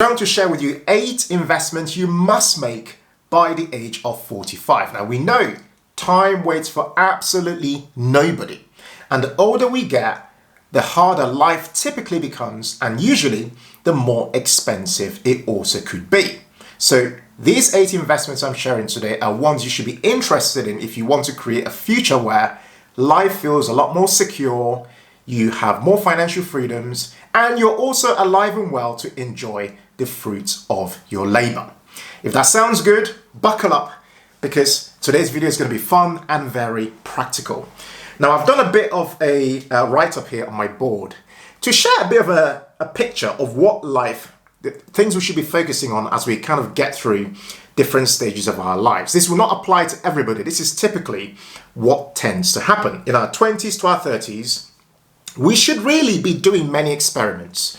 I'm going to share with you 8 investments you must make by the age of 45. Now we know time waits for absolutely nobody, and the older we get, the harder life typically becomes, and usually the more expensive it also could be. So these 8 investments I'm sharing today are ones you should be interested in if you want to create a future where life feels a lot more secure, you have more financial freedoms, and you're also alive and well to enjoy the fruits of your labor. If that sounds good, buckle up, because today's video is going to be fun and very practical. Now, I've done a bit of a write-up here on my board to share a bit of a picture of what life, the things we should be focusing on as we kind of get through different stages of our lives. This will not apply to everybody. This is typically what tends to happen. In our 20s to our 30s, we should really be doing many experiments,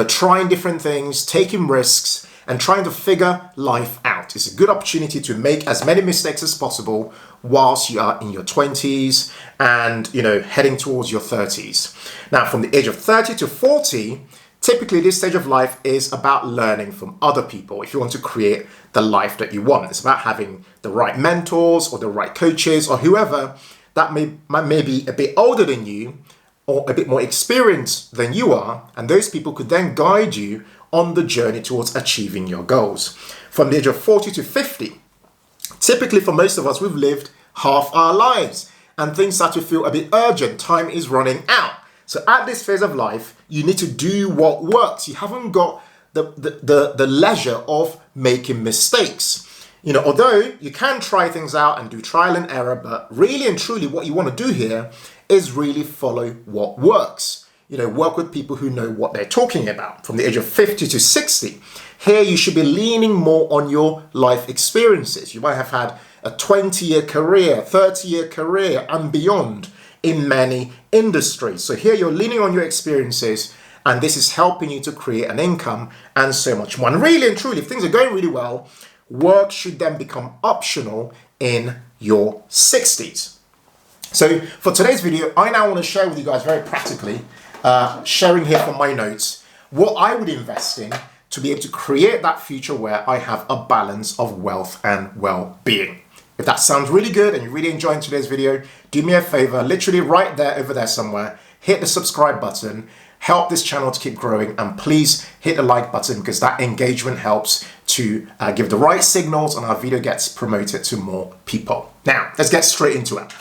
trying different things, taking risks, and trying to figure life out. It's a good opportunity to make as many mistakes as possible whilst you are in your 20s and, heading towards your 30s. Now, from the age of 30 to 40, typically this stage of life is about learning from other people if you want to create the life that you want. It's about having the right mentors or the right coaches or whoever that may be a bit older than you or a bit more experienced than you are, and those people could then guide you on the journey towards achieving your goals. From the age of 40 to 50, typically for most of us, we've lived half our lives and things start to feel a bit urgent. Time is running out. So at this phase of life, you need to do what works. You haven't got the leisure of making mistakes. Although you can try things out and do trial and error, but really and truly what you want to do here is really follow what works. Work with people who know what they're talking about. From the age of 50 to 60, here you should be leaning more on your life experiences. You might have had a 20-year career, 30-year career and beyond in many industries. So here you're leaning on your experiences, and this is helping you to create an income and so much more. And really and truly, if things are going really well, work should then become optional in your 60s. So for today's video, I now want to share with you guys very practically, sharing here from my notes, what I would invest in to be able to create that future where I have a balance of wealth and well-being. If that sounds really good and you're really enjoying today's video, do me a favor, literally right there, over there somewhere, hit the subscribe button, help this channel to keep growing, and please hit the like button because that engagement helps to give the right signals and our video gets promoted to more people. Now, let's get straight into it.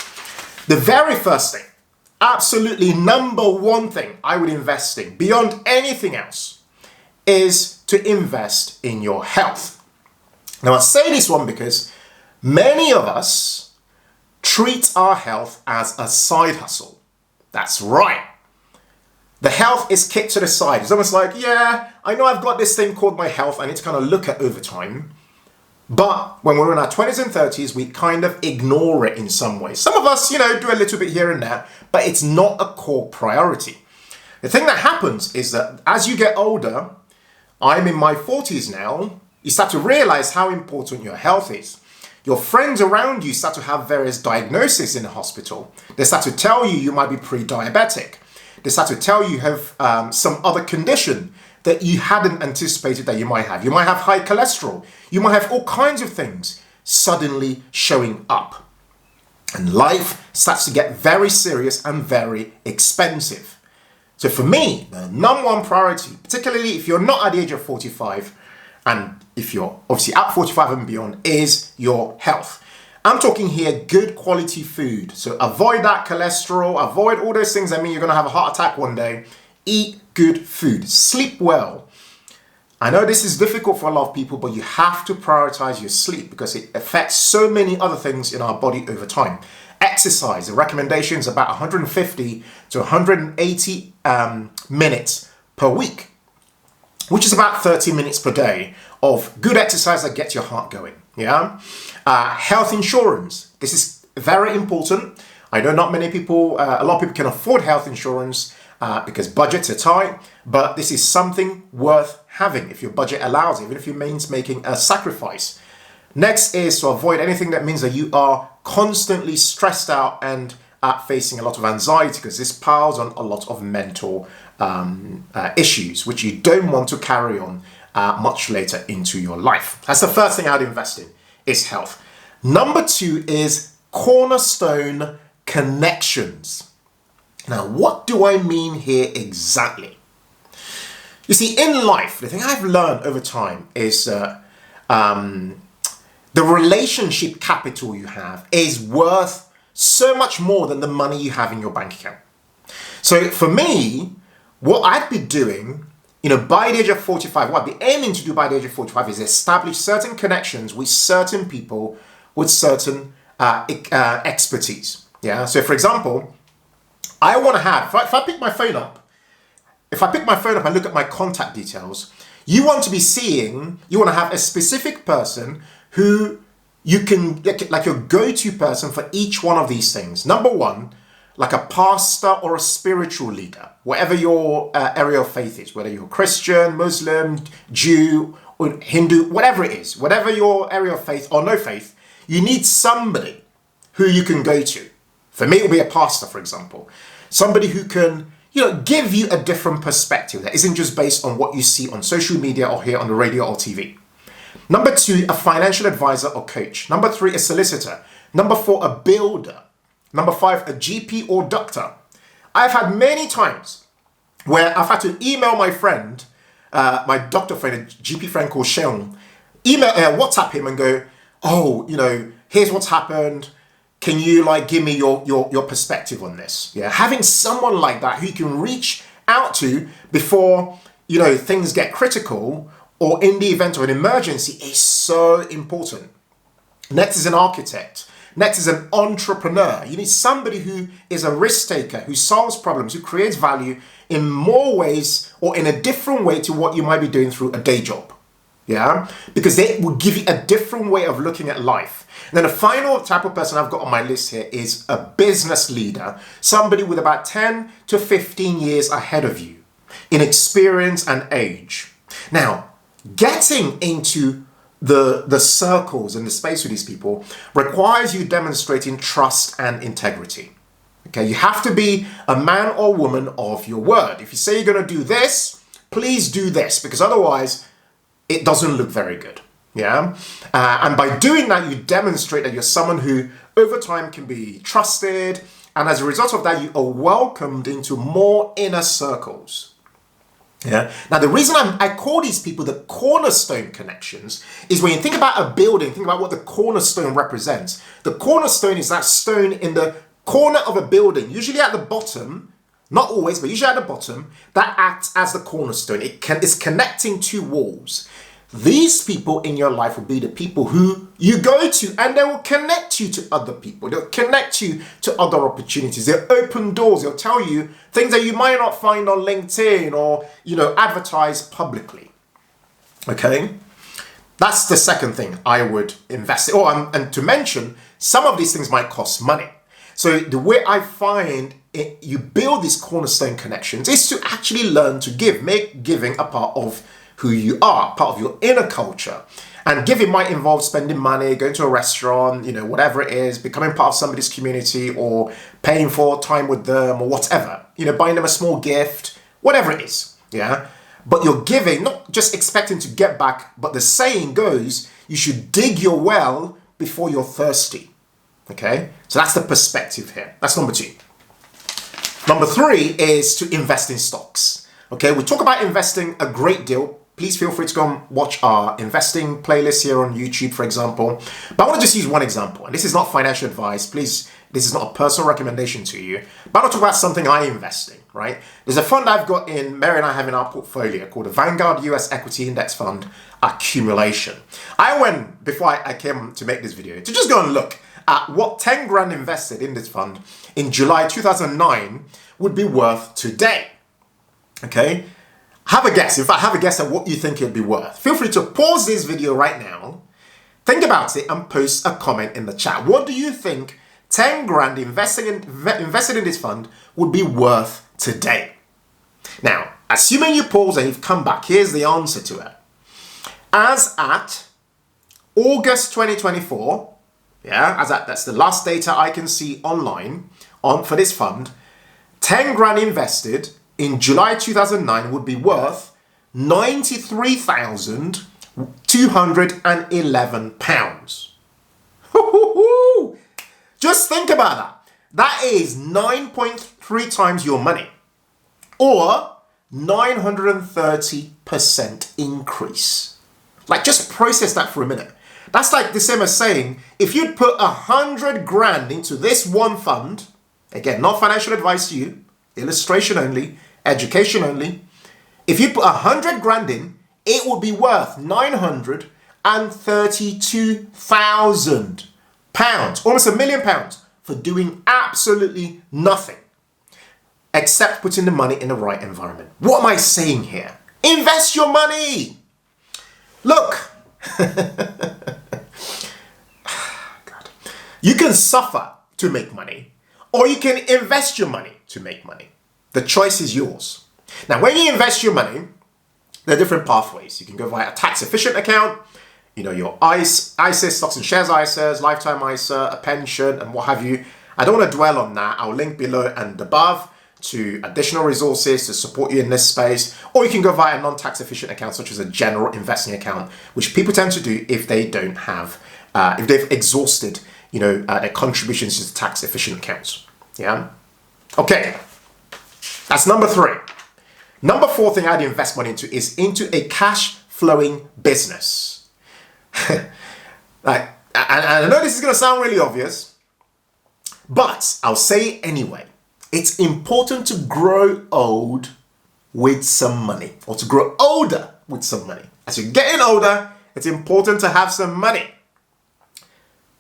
The very first thing, absolutely number one thing I would invest in beyond anything else is to invest in your health. Now, I say this one because many of us treat our health as a side hustle. That's right. The health is kicked to the side. It's almost like, yeah, I know I've got this thing called my health. I need to kind of look at over time. But when we're in our 20s and 30s, we kind of ignore it in some ways. Some of us, do a little bit here and there, but it's not a core priority. The thing that happens is that as you get older, I'm in my 40s now, you start to realize how important your health is. Your friends around you start to have various diagnoses in the hospital. They start to tell you might be pre-diabetic. They start to tell you have some other condition that you hadn't anticipated that you might have. You might have high cholesterol. You might have all kinds of things suddenly showing up. And life starts to get very serious and very expensive. So for me, the number one priority, particularly if you're not at the age of 45, and if you're obviously at 45 and beyond, is your health. I'm talking here good quality food. So avoid that cholesterol, avoid all those things that mean you're going to have a heart attack one day. Eat good food, sleep well. I know this is difficult for a lot of people, but you have to prioritize your sleep because it affects so many other things in our body over time. Exercise, the recommendation is about 150 to 180 minutes per week, which is about 30 minutes per day of good exercise that gets your heart going. Health insurance. This is very important. I know not many people, a lot of people can afford health insurance because budgets are tight, but this is something worth having if your budget allows, even if it means making a sacrifice. Next is to avoid anything that means that you are constantly stressed out and facing a lot of anxiety, because this piles on a lot of mental issues, which you don't want to carry on much later into your life. That's the first thing I'd invest in, is health. Number 2 is Cornerstone connections. Now, what do I mean here exactly? You see, in life, the thing I've learned over time is the relationship capital you have is worth so much more than the money you have in your bank account. So for me, what I'd be doing, by the age of 45, what I'd be aiming to do by the age of 45 is establish certain connections with certain people with certain expertise. Yeah. So for example, I want to have, if I pick my phone up, and look at my contact details, you want to have a specific person who you can, like your go-to person for each one of these things. Number 1, like a pastor or a spiritual leader, whatever your area of faith is, whether you're Christian, Muslim, Jew, or Hindu, whatever it is, whatever your area of faith or no faith, you need somebody who you can go to. For me, it will be a pastor, for example. Somebody who can, give you a different perspective that isn't just based on what you see on social media or hear on the radio or TV. Number 2, a financial advisor or coach. Number 3, a solicitor. Number 4, a builder. Number 5, a GP or doctor. I've had many times where I've had to email my friend, my doctor friend, a GP friend called Sheon, WhatsApp him and go, here's what's happened. Can you give me your perspective on this? Yeah, having someone like that who you can reach out to before things get critical or in the event of an emergency is so important. Next is an architect. Next is an entrepreneur. You need somebody who is a risk taker, who solves problems, who creates value in more ways or in a different way to what you might be doing through a day job. Yeah, because they will give you a different way of looking at life. And then the final type of person I've got on my list here is a business leader, somebody with about 10 to 15 years ahead of you in experience and age. Now, getting into the circles and the space with these people requires you demonstrating trust and integrity. Okay, you have to be a man or woman of your word. If you say you're going to do this, please do this, because otherwise it doesn't look very good. Yeah. And by doing that, you demonstrate that you're someone who over time can be trusted. And as a result of that, you are welcomed into more inner circles. Yeah. Now, the reason I call these people the cornerstone connections is when you think about a building, think about what the cornerstone represents. The cornerstone is that stone in the corner of a building, usually at the bottom, not always, but usually at the bottom, that acts as the cornerstone. It's connecting two walls. These people in your life will be the people who you go to, and they will connect you to other people. They'll connect you to other opportunities. They'll open doors. They'll tell you things that you might not find on LinkedIn or, advertise publicly. Okay? That's the second thing I would invest in. Oh, and to mention, some of these things might cost money. So the way I find you build these cornerstone connections is to actually learn to give. Make giving a part of who you are, part of your inner culture. And giving might involve spending money, going to a restaurant, whatever it is, becoming part of somebody's community or paying for time with them or whatever, buying them a small gift, whatever it is. Yeah. But you're giving, not just expecting to get back, but the saying goes, you should dig your well before you're thirsty. Okay. So that's the perspective here. That's number 2. Number 3 is to invest in stocks. Okay. We talk about investing a great deal. Please feel free to go and watch our investing playlist here on YouTube, for example. But I want to just use one example. And this is not financial advice. Please, this is not a personal recommendation to you. But I want to talk about something I invest in, right? There's a fund I've got Mary and I have in our portfolio called the Vanguard US Equity Index Fund Accumulation. I went, before I came to make this video, to just go and look at what 10 grand invested in this fund in July 2009 would be worth today. Okay? Have a guess. In fact, have a guess at what you think it'd be worth. Feel free to pause this video right now, think about it, and post a comment in the chat. What do you think 10 grand invested in this fund would be worth today? Now, assuming you pause and you've come back, here's the answer to it. As at August 2024, that's the last data I can see online for this fund, 10 grand invested in July 2009 would be worth £93,211. Just think about that. That is 9.3 times your money, or 930% increase. Like, just process that for a minute. That's like the same as saying, if you'd put 100 grand into this one fund, again, not financial advice to you, illustration only, education only. If you put 100 grand in, it would be worth £932,000, almost £1 million, for doing absolutely nothing except putting the money in the right environment. What am I saying here? Invest your money. Look, God. You can suffer to make money, or you can invest your money to make money. The choice is yours. Now, when you invest your money, there are different pathways. You can go via a tax-efficient account, your ISA, stocks and shares ISAs, lifetime ISA, a pension, and what have you. I don't want to dwell on that. I'll link below and above to additional resources to support you in this space. Or you can go via a non-tax efficient account, such as a general investing account, which people tend to do if they don't have, if they've exhausted, their contributions to tax efficient accounts. Yeah. Okay. That's number 3. Number 4 thing I'd invest money into is into a cash flowing business. And I know this is going to sound really obvious, but I'll say it anyway. It's important to grow old with some money, or to grow older with some money. As you're getting older, it's important to have some money.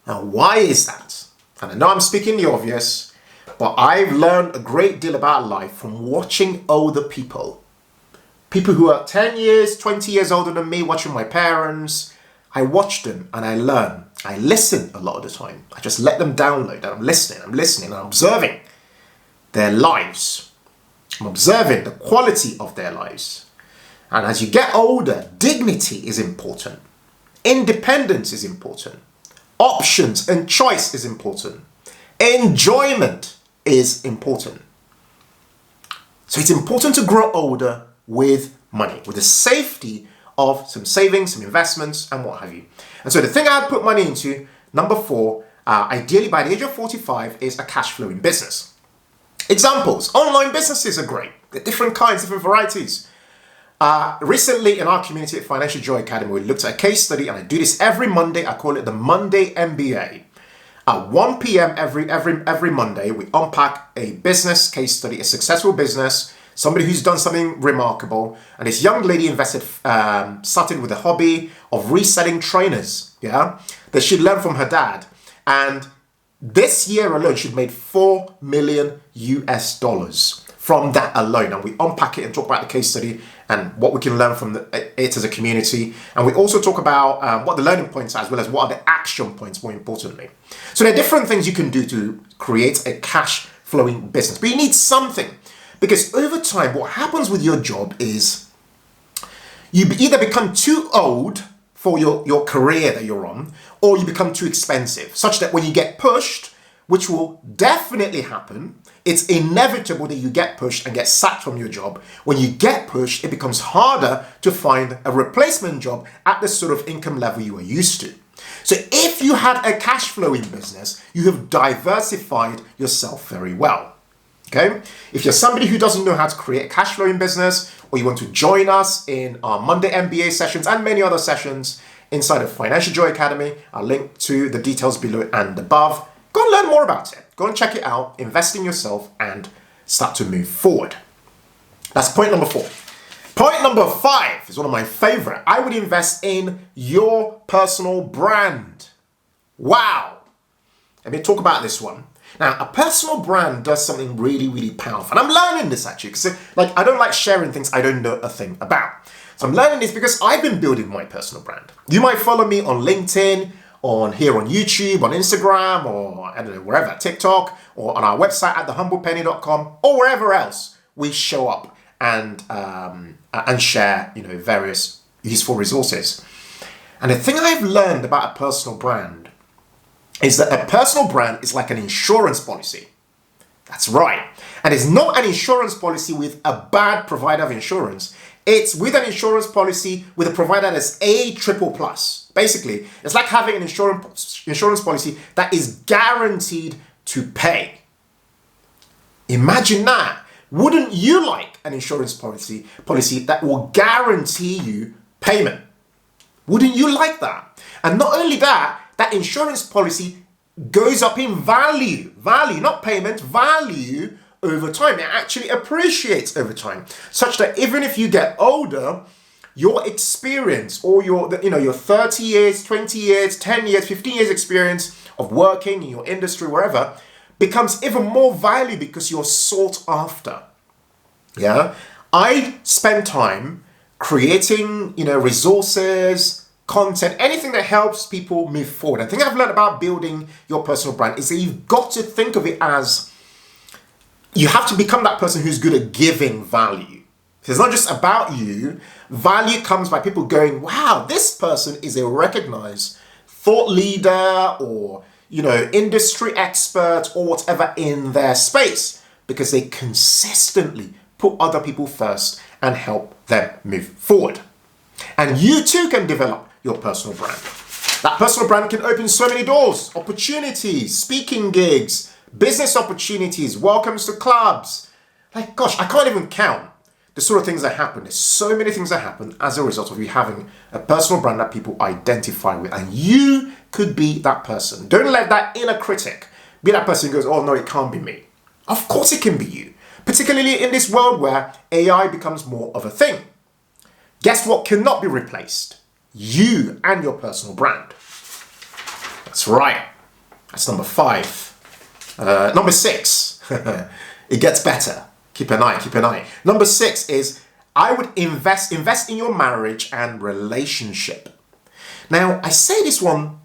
Now, why is that? And I know I'm speaking the obvious, but I've learned a great deal about life from watching older people. People who are 10 years, 20 years older than me, watching my parents. I watch them and I learn. I listen a lot of the time. I just let them download and I'm listening, and I'm observing their lives. I'm observing the quality of their lives. And as you get older, dignity is important. Independence is important. Options and choice is important. Enjoyment is important. So it's important to grow older with money, with the safety of some savings, some investments, and what have you. And so the thing I'd put money into, number 4, ideally by the age of 45, is a cash flowing business. Examples: online businesses are great. They're different kinds, different varieties. Recently in our community at Financial Joy Academy, we looked at a case study, and I do this every Monday. I call it the Monday MBA. At 1 p.m. every Monday, we unpack a business case study, a successful business, somebody who's done something remarkable. And this young lady started with a hobby of reselling trainers, that she'd learned from her dad. And this year alone, she'd made $4 million from that alone. And we unpack it and talk about the case study and what we can learn from it as a community. And we also talk about what the learning points are, as well as what are the action points, more importantly. So there are different things you can do to create a cash flowing business, but you need something. Because over time, what happens with your job is you either become too old for your career that you're on, or you become too expensive, such that when you get pushed, which will definitely happen, it's inevitable that you get pushed and get sacked from your job. When you get pushed, it becomes harder to find a replacement job at the sort of income level you are used to. So if you had a cash flowing business, you have diversified yourself very well. Okay? If you're somebody who doesn't know how to create a cash flowing business, or you want to join us in our Monday MBA sessions and many other sessions inside of Financial Joy Academy, I'll link to the details below and above. Go and learn more about it. Go and check it out, invest in yourself, and start to move forward. That's point number 4. Point number 5 is one of my favorite. I would invest in your personal brand. Wow. Let me talk about this one. Now, a personal brand does something really, really powerful. And I'm learning this actually, because I don't like sharing things I don't know a thing about. So I'm learning this because I've been building my personal brand. You might follow me on LinkedIn, here on YouTube, on Instagram, or I don't know, wherever, TikTok, or on our website at thehumblepenny.com, or wherever else we show up and share, various useful resources. And the thing I've learned about a personal brand is that a personal brand is like an insurance policy. That's right. And it's not an insurance policy with a bad provider of insurance. It's with an insurance policy with a provider that's A triple plus. Basically, it's like having an insurance policy that is guaranteed to pay. Imagine that. Wouldn't you like an insurance policy that will guarantee you payment? Wouldn't you like that? And not only that, that insurance policy goes up in value, not payment, value over time. It actually appreciates over time, such that even if you get older, your experience or your 30 years, 20 years, 10 years, 15 years experience of working in your industry, wherever, becomes even more valuable because you're sought after. Yeah, I spend time creating, resources, content, anything that helps people move forward. The thing I've learned about building your personal brand is that you've got to think of it as you have to become that person who's good at giving value. So it's not just about you. Value comes by people going, wow, this person is a recognized thought leader or industry expert or whatever in their space, because they consistently put other people first and help them move forward. And you too can develop your personal brand. That personal brand can open so many doors, opportunities, speaking gigs, business opportunities, welcomes to clubs. Like, gosh, I can't even count the sort of things that happen. There's so many things that happen as a result of you having a personal brand that people identify with. And you could be that person. Don't let that inner critic be that person who goes, oh no, it can't be me. Of course it can be you. Particularly in this world where AI becomes more of a thing. Guess what cannot be replaced? You and your personal brand. That's right. That's number 5. Number 6. It gets better. Keep an eye. Number 6 is I would invest in your marriage and relationship. Now, I say this one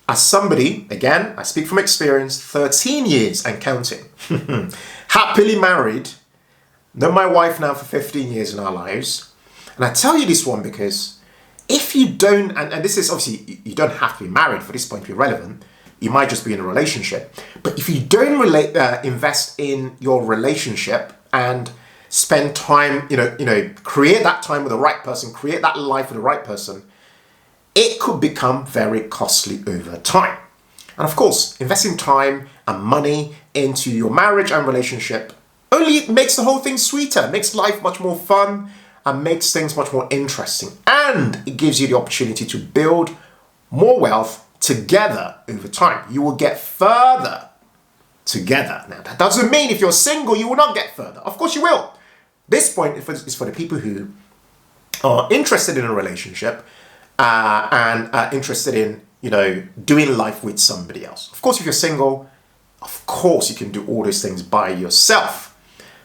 as somebody, again, I speak from experience, 13 years and counting. Happily married, known my wife now for 15 years in our lives. And I tell you this one because if you don't, and this is obviously, you don't have to be married for this point to be relevant. You might just be in a relationship. But if you don't invest in your relationship and spend time, create that time with the right person, create that life with the right person, it could become very costly over time. And of course, investing time and money into your marriage and relationship only makes the whole thing sweeter, makes life much more fun, and makes things much more interesting. And it gives you the opportunity to build more wealth together over time. You will get further together. Now, that doesn't mean if you're single, you will not get further. Of course you will. This point is for the people who are interested in a relationship and are interested in, doing life with somebody else. Of course, if you're single, of course you can do all those things by yourself.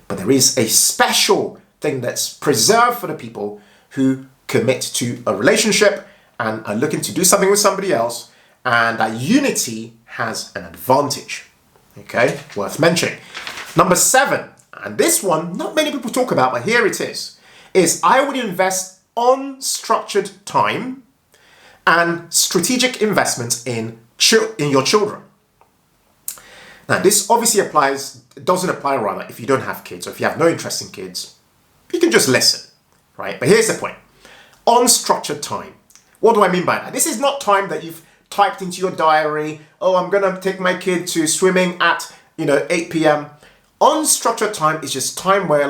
But there is a special thing that's preserved for the people who commit to a relationship and are looking to do something with somebody else, and that unity has an advantage. Okay, worth mentioning. Number 7, and this one not many people talk about, but here it is I would invest unstructured time and strategic investments in your children. Now, this obviously doesn't apply if you don't have kids, or if you have no interest in kids, you can just listen, right? But here's the point. Unstructured time. What do I mean by that? This is not time that you've typed into your diary. Oh, I'm going to take my kid to swimming at, 8 p.m. Unstructured time is just time where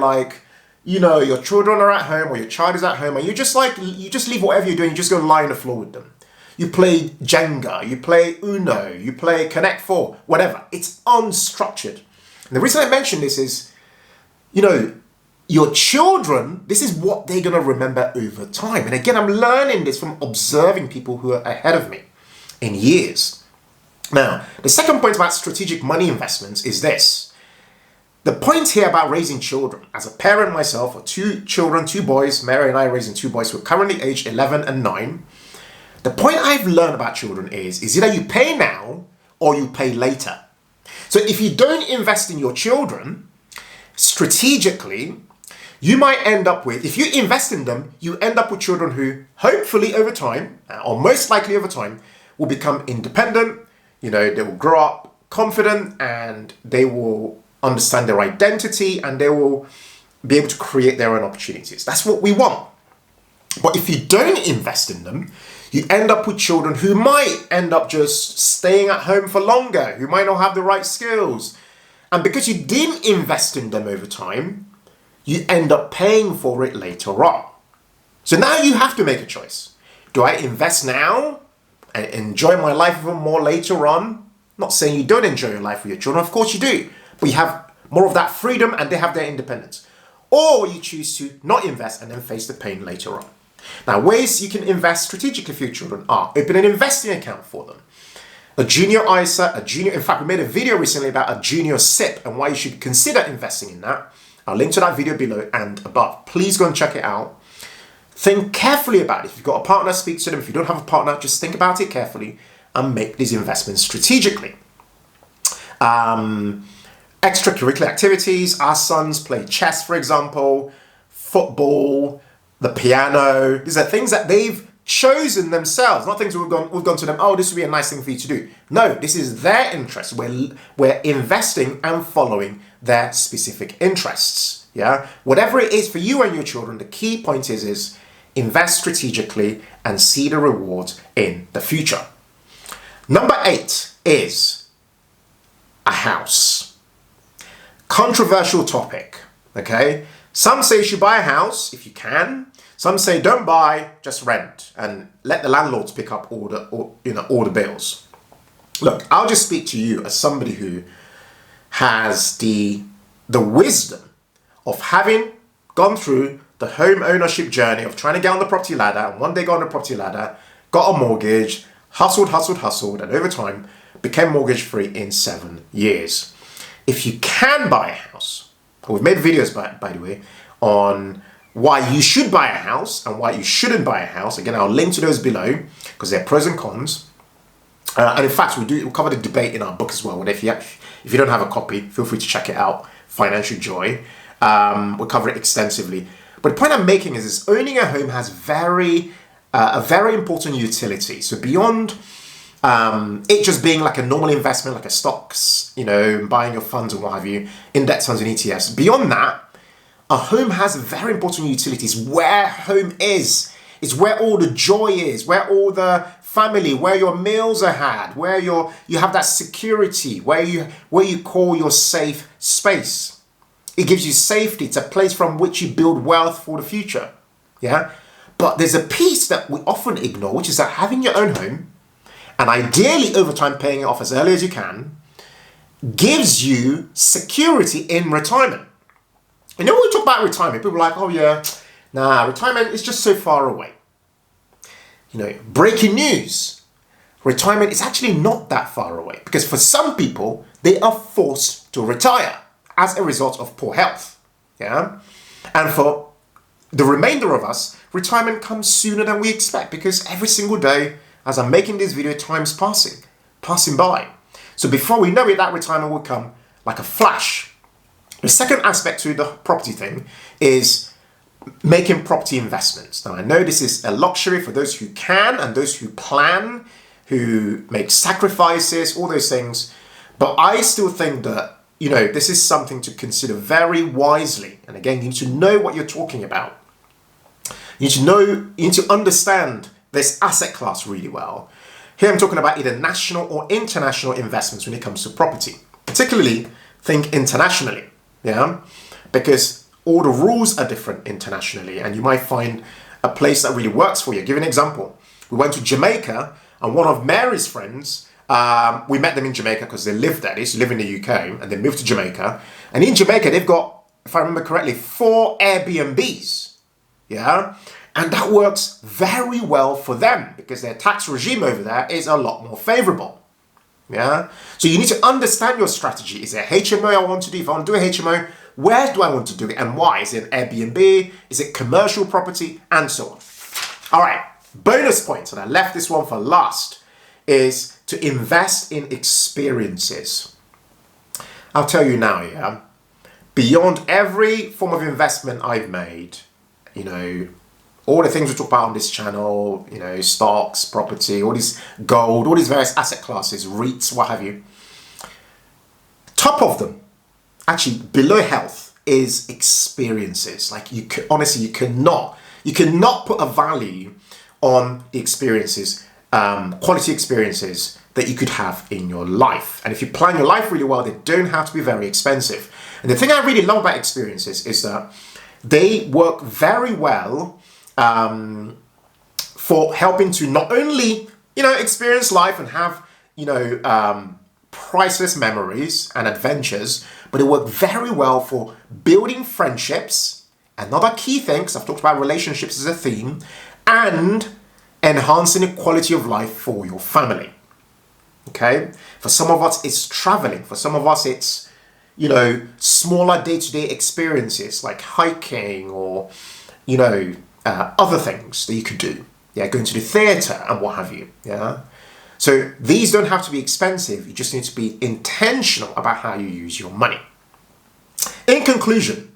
your children are at home or your child is at home and you just leave whatever you're doing, you just go lie on the floor with them. You play Jenga, you play Uno, you play Connect 4, whatever. It's unstructured. And the reason I mention this is, your children, this is what they're going to remember over time. And again, I'm learning this from observing people who are ahead of me in years. Now, the second point about strategic money investments is this. The point here about raising children, as a parent myself, of 2 children, 2 boys, Mary and I are raising 2 boys who are currently aged 11 and 9. The point I've learned about children is either you pay now or you pay later. So if you don't invest in your children strategically, you might end up with, if you invest in them, you end up with children who hopefully over time, or most likely over time, will become independent. They will grow up confident and they will understand their identity and they will be able to create their own opportunities. That's what we want. But if you don't invest in them, you end up with children who might end up just staying at home for longer, who might not have the right skills. And because you didn't invest in them over time, you end up paying for it later on. So now you have to make a choice. Do I invest now and enjoy my life even more later on? Not saying you don't enjoy your life with your children, of course you do. But you have more of that freedom and they have their independence. Or you choose to not invest and then face the pain later on. Now, ways you can invest strategically for your children are open an investing account for them. A junior ISA, in fact, we made a video recently about a junior SIP and why you should consider investing in that. I'll link to that video below and above. Please go and check it out. Think carefully about it. If you've got a partner, speak to them. If you don't have a partner, just think about it carefully and make these investments strategically. Extracurricular activities. Our sons play chess, for example, football, the piano. These are things that they've chosen themselves, not things we've gone to them, oh, this would be a nice thing for you to do. No, this is their interest. We're investing and following their specific interests. Yeah, whatever it is for you and your children, the key point is invest strategically and see the rewards in the future. Number 8 is a house. Controversial topic. Okay, some say you should buy a house if you can. Some say don't buy, just rent and let the landlords pick up all the bills. Look, I'll just speak to you as somebody who has the wisdom of having gone through the home ownership journey of trying to get on the property ladder, and one day got on the property ladder, got a mortgage, hustled, and over time became mortgage free in 7 years. If you can buy a house, we've made videos by the way on why you should buy a house and why you shouldn't buy a house. Again, I'll link to those below because they're pros and cons. And in fact, we'll cover the debate in our book as well. And if you don't have a copy, feel free to check it out. Financial Joy. We'll cover it extensively. But the point I'm making is this: owning a home has a very important utility. So beyond it just being like a normal investment, like a stocks, buying your funds and what have you, index funds and ETFs. Beyond that, a home has very important utilities. Where home is where all the joy is, where all the family, where your meals are had, where you have that security, where you call your safe space. It gives you safety. It's a place from which you build wealth for the future. Yeah. But there's a piece that we often ignore, which is that having your own home, and ideally over time paying it off as early as you can, gives you security in retirement. When we talk about retirement, people are like, oh yeah, nah, retirement is just so far away. Breaking news. Retirement is actually not that far away because for some people, they are forced to retire as a result of poor health. Yeah. And for the remainder of us, retirement comes sooner than we expect because every single day, as I'm making this video, time's passing by. So before we know it, that retirement will come like a flash. The second aspect to the property thing is making property investments. Now, I know this is a luxury for those who can and those who plan, who make sacrifices, all those things. But I still think that, this is something to consider very wisely. And again, you need to know what you're talking about. You need to understand this asset class really well. Here I'm talking about either national or international investments when it comes to property. Particularly, think internationally. Yeah, because all the rules are different internationally and you might find a place that really works for you. I'll give you an example. We went to Jamaica and one of Mary's friends, we met them in Jamaica because they lived there. They used to live in the UK and they moved to Jamaica. And in Jamaica, they've got, if I remember correctly, 4 Airbnbs. Yeah, and that works very well for them because their tax regime over there is a lot more favorable. Yeah, so you need to understand your strategy. Is it HMO I want to do? If I want to do a HMO, where do I want to do it and why? Is it an Airbnb? Is it commercial property? And so on. All right, bonus points, and I left this one for last, is to invest in experiences. I'll tell you now, yeah, beyond every form of investment I've made, all the things we talk about on this channel, stocks, property, all these gold, all these various asset classes, REITs, what have you. Top of them, actually below health, is experiences. Like honestly, you cannot put a value on the experiences, quality experiences that you could have in your life. And if you plan your life really well, they don't have to be very expensive. And the thing I really love about experiences is that they work very well for helping to not only, experience life and have, priceless memories and adventures, but it work very well for building friendships, another key thing, because I've talked about relationships as a theme, and enhancing the quality of life for your family. Okay? For some of us, it's traveling. For some of us, it's, smaller day-to-day experiences like hiking or, other things that you could do. Yeah, going to the theatre and what have you. Yeah. So these don't have to be expensive. You just need to be intentional about how you use your money. In conclusion,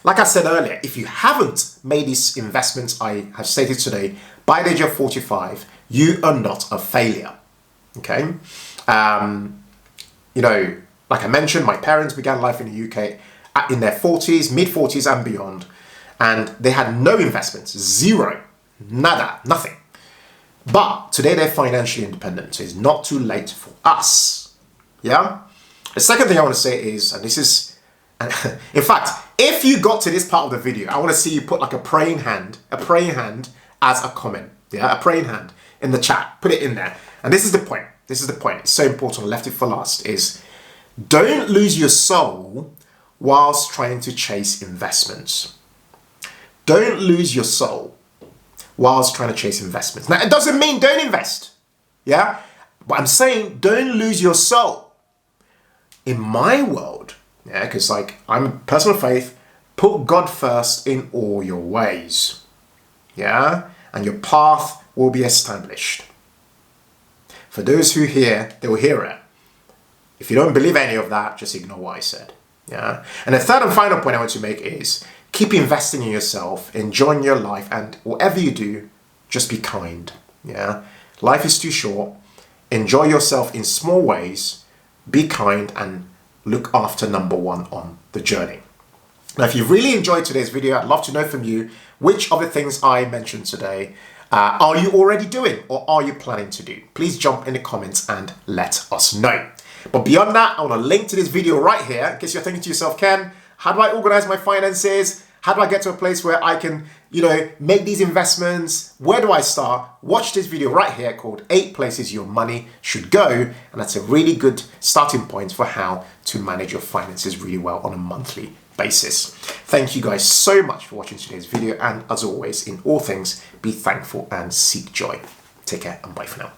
like I said earlier, if you haven't made these investments I have stated today by the age of 45, you are not a failure. Okay? Like I mentioned, my parents began life in the UK in their 40s, mid-40s and beyond, and they had no investments, zero, nada, nothing. But today they're financially independent, so it's not too late for us. Yeah? The second thing I want to say is, and this is, in fact, if you got to this part of the video, I want to see you put like a praying hand as a comment. Yeah, a praying hand in the chat. Put it in there. And this is the point. It's so important. I left it for last. Is don't lose your soul whilst trying to chase investments. Don't lose your soul whilst trying to chase investments. Now, it doesn't mean don't invest. Yeah? But I'm saying don't lose your soul. In my world, yeah, because I'm a person of faith, put God first in all your ways. Yeah? And your path will be established. For those who hear, they will hear it. If you don't believe any of that, just ignore what I said. Yeah? And the third and final point I want to make is keep investing in yourself, enjoying your life, and whatever you do, just be kind. Yeah? Life is too short. Enjoy yourself in small ways, be kind, and look after number one on the journey. Now, if you've really enjoyed today's video, I'd love to know from you which of the things I mentioned today are you already doing or are you planning to do? Please jump in the comments and let us know. But beyond that, I want to link to this video right here in case you're thinking to yourself, Ken, how do I organize my finances? How do I get to a place where I can, make these investments? Where do I start? Watch this video right here called 8 Places Your Money Should Go. And that's a really good starting point for how to manage your finances really well on a monthly basis. Thank you guys so much for watching today's video. And as always, in all things, be thankful and seek joy. Take care and bye for now.